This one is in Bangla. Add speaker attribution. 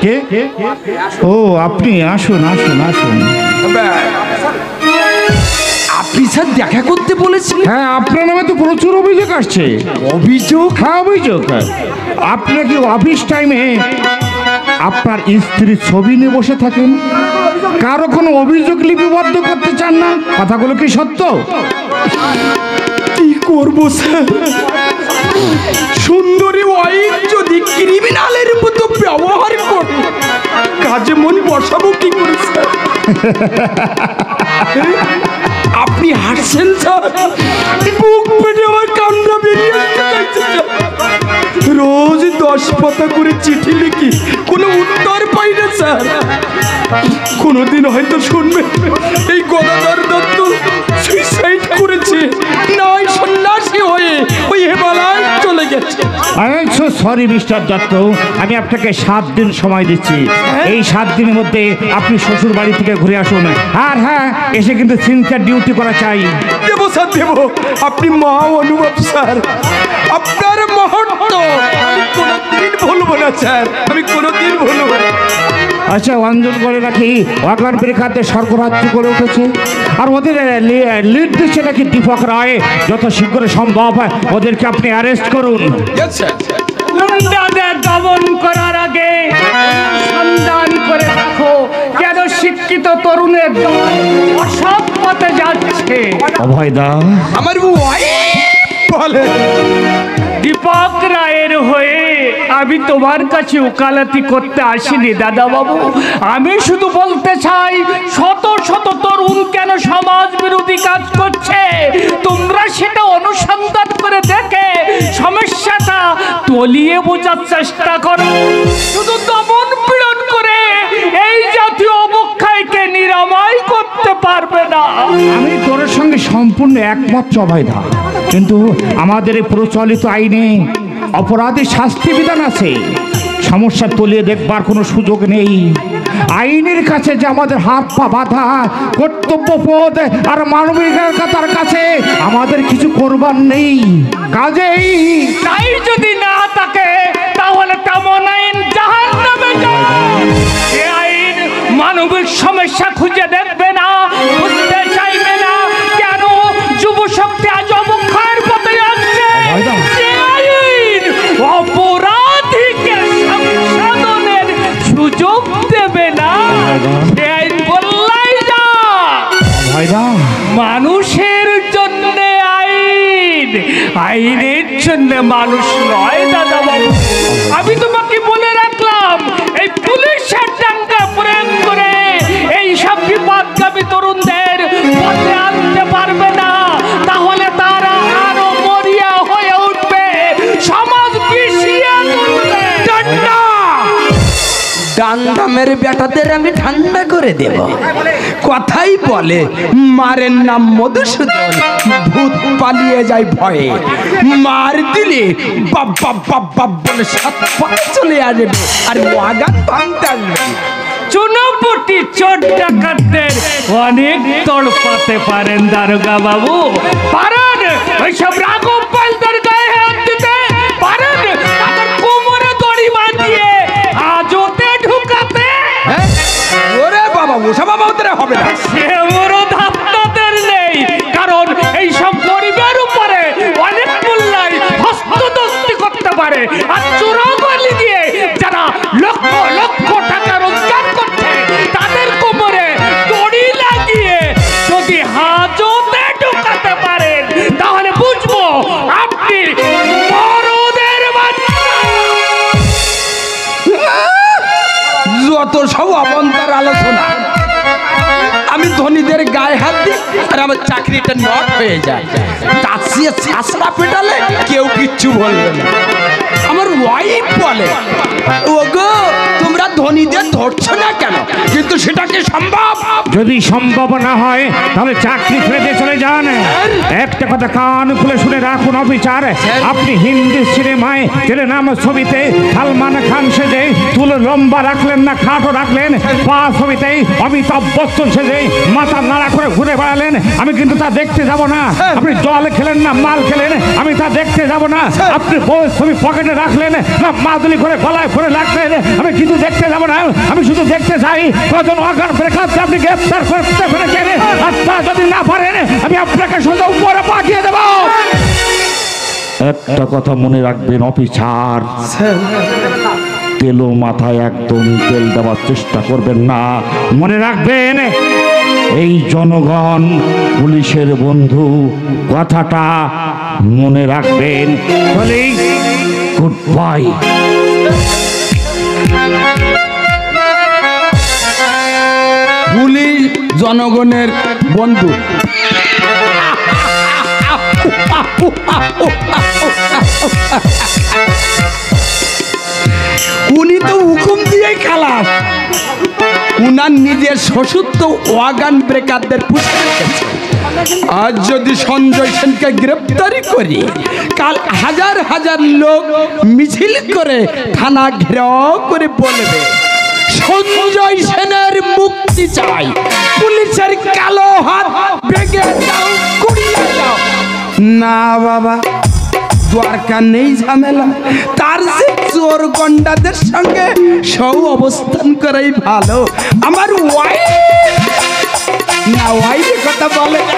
Speaker 1: কে? ও আপনি, আসুন আসুন আসুন।
Speaker 2: আপনি স্যার দেখা করতে বলেছেন?
Speaker 1: হ্যাঁ, আপনার নামে তো প্রচুর অভিযোগ আসছে।
Speaker 2: অভিযোগ?
Speaker 1: হ্যাঁ অভিযোগ। আপনি কি অফিস টাইমে আপনার স্ত্রীর ছবি নিয়ে বসে থাকেন? কারো কোনো অভিযোগ লিপিবদ্ধ করতে চান না? কথাগুলো কি সত্য?
Speaker 2: কি করবো স্যার, সুন্দরী ওয়াইফ যদি ক্রিমিনালের মতো ব্যবহার করে কাজে মন বসাবো কি করে স্যার? আপনি হাসছেন স্যার, বুক পেটে আমার কান্না বেরিয়ে আসছে। রোজ 10 পাতা করে চিঠি লিখি, কোনো উত্তর পাই না স্যার। কোনোদিন হয়তো শুনবে এই গদাধর দত্ত সুইসাইড করেছে, নয় সন্ন্যাসী হয়ে ওই হিমালয় চলে গেছে।
Speaker 1: সরি মিস্টার দত্ত, আমি আপনাকে 7 দিন সময় দিচ্ছি। এই 7 দিনের মধ্যে আপনি শ্বশুর বাড়ি থেকে ঘুরে আসুন। আর হ্যাঁ, এসে কিন্তু সিনসিয়ার ডিউটি করা চাই।
Speaker 2: দেবো স্যার দেবো, আপনি মহা অনুভব স্যার, আপনার মহত্ব আমি কোনোদিন ভুলবো না স্যার, আমি কোনোদিন ভুলবো না।
Speaker 1: আচ্ছা, অঞ্জন করে রাখি অজ্ঞান পরীক্ষাতে স্বর্গরাজ্য করে উঠেছে, আর ওদের লিড দিচ্ছে নাকি দীপক রায়। যত শীঘ্র সম্ভব ওদেরকে আপনি অ্যারেস্ট করুন।
Speaker 3: গুন্ডাদের দমন করার আগে সন্ধান করে রাখো কেন শিক্ষিত তরুণের দল অসৎ পথে যাচ্ছে।
Speaker 1: অভয়দা,
Speaker 2: আমার বলে
Speaker 3: দীপক রায়ের হয়ে আমি তোমার কাছে ওকালতি করতে আসিনি দাদা বাবু। আমি শুধু বলতে চাই, শত শত তরুণ কেন সমাজ বিরোধী কাজ করছে, তোমরা সেটা অনুসন্ধান করে দেখে সমস্যাটা তলিয়ে বোঝার চেষ্টা করো। শুধু দমন পীড়ন করে এই জাতীয় অবক্ষয়কে নিরাময় করতে পারবে না।
Speaker 1: আমি তোর সঙ্গে সম্পূর্ণ একমত অভয়দা, কিন্তু আমাদের এই প্রচলিত আইনে অপরাধী শাস্তি বিধান আছে। সমস্যা তলিয়ে দেখবার কোনো সুযোগ নেই। আইনের কাছে যে আমাদের হাত পা বাঁধা, কর্তব্যবোধ আর মানবিকতার কাছে আমাদের কিছু করবার নেই। কাজেই
Speaker 3: তাই যদি না থাকে তাহলে তেমন আইন জাহান্নামে যায়। যে আইন মানবিক সমস্যা খুঁজে দেখবে না, বুঝতে চাইবে না কেন যুব শক্তি আজ অবক্ষয়ের পথে যাচ্ছে, যে আইন অপরাধীকে সংশোধনের সুযোগ দেবে না, সে আইন বললাই যা। মানুষের জন্য আইন, আইনের জন্য মানুষ নয় দাদা বাবু। আমি তোমাকে বলে রাখলাম, এই পুলিশের ডাঙ্গা প্রয়োগ করে এই সব বিপদগামী তরুণদের পথে আনতে পারবে না। তাহলে তারা আরো মরিয়া হয়ে উঠবে, সমাজ পিছিয়ে তুলবে।
Speaker 2: ডান্ডা মেরে বেটাদের আমি ঠান্ডা করে দেব। কথাই বলে, মারের নাম মধুসূদন, ভূত পালিয়ে যায় ভয়ে। মার দিলে বাপ বাপ বাপ বাপ বলে 7 পা চলে আসবে, আর ওয়াগান ভাঙতে আসবে।
Speaker 3: চুনোপুটি চোর ডাকাতদের অনেক তড়পাতে পারেন দারোগা বাবু, পারেন ওইসব রাঘব পালদের গায়ে হাত দিতে পারেন, তাদের কোমরে দড়ি বাঁধিয়ে আজতে ঢুকাতে।
Speaker 2: ওরে বাবা, ওসব আমাদের হবে না।
Speaker 3: সে অনুরোধ আপনাদের নেই, কারণ এইসব গরিবের উপরে অনেক মূল্যায় হস্তদস্তি করতে পারে। আর চোরাগলি দিয়ে যারা লক্ষ লক্ষ টাকা রোজগার করছে, তাদের কোমরে দড়ি লাগিয়ে যদি হাজতে ঢুকাতে পারেন, তাহলে বুঝবো আপনি বড়দের বাচ্চা।
Speaker 2: যত সব অবন্তার আলোচনা। আমি ধনীদের গায়ে হাত দিই আর আমার চাকরিটা নট হয়ে যায়। তাছিয়ে ছাসড়া পেটালে কেউ কিচ্ছু বলবে না। আমার ওয়াইফ বলে, ওগো তোমরা ধনীদের ধরছো না কেন? কিন্তু সেটা কি সম্ভব?
Speaker 1: যদি সম্ভব না হয় তাহলে চাকরি ছেড়ে চলে যান। একটা কথা কান খুলে শুনে রাখুন অফিসার, আপনি হিন্দি সিনেমায় ছেলে নাম ছবিতে সালমান খান সেজে তুলো লম্বা রাখলেন না খাটো রাখলেন, পা ছবিতেই অমিতাভ বচ্চন সেজে মাথা নাড়া করে ঘুরে বেড়ালেন, আমি কিন্তু তা দেখতে যাব না। আপনি জল খেলেন না মাল খেলেন, আমি তা দেখতে যাব না। আপনি বউয়ের ছবি পকেটে রাখলেন না মাদুলি করে গলায় ভরে রাখলেন, আমি কিন্তু দেখতে যাব না। আমি শুধু দেখতে চাই কজন অজ্ঞান প্রেক্ষাপটে আপনি গ্রেফতার করতে পেরেছেন, আর তা যদি না পারেন আমি আপনাকে সোজা উপরে পাঠিয়ে দেব। একটা কথা মনে রাখবেন অফিসার, তেলো মাথায় একদম তেল দেওয়ার চেষ্টা করবেন না। মনে রাখবেন এই জনগণ পুলিশের বন্ধু, কথাটা মনে রাখবেন। Good bye.
Speaker 2: পুলিশ জনগণের বন্ধু। উনি তো হুকুম দিয়ে খালাস, উনার নিজের শ্বশুর তো ওয়াগান ব্রেকারদের পুষে রেখেছে। আজ যদি সঞ্জয় সেনকে গ্রেপ্তারি করি, কাল হাজার হাজার লোক মিছিল করে থানা ঘেরাও করে বলবে সঞ্জয় সেনের মুক্তি চাই, পুলিশের কালো হাত ভেঙে দাও, গুড়িয়ে দাও। না বাবা, দরকার নেই ঝামেলা, তার যে চোর গন্ডাদের সঙ্গে সব অবস্থান করাই ভালো। আমার ওয়াইফ না ওয়াইফের কথা বলে না।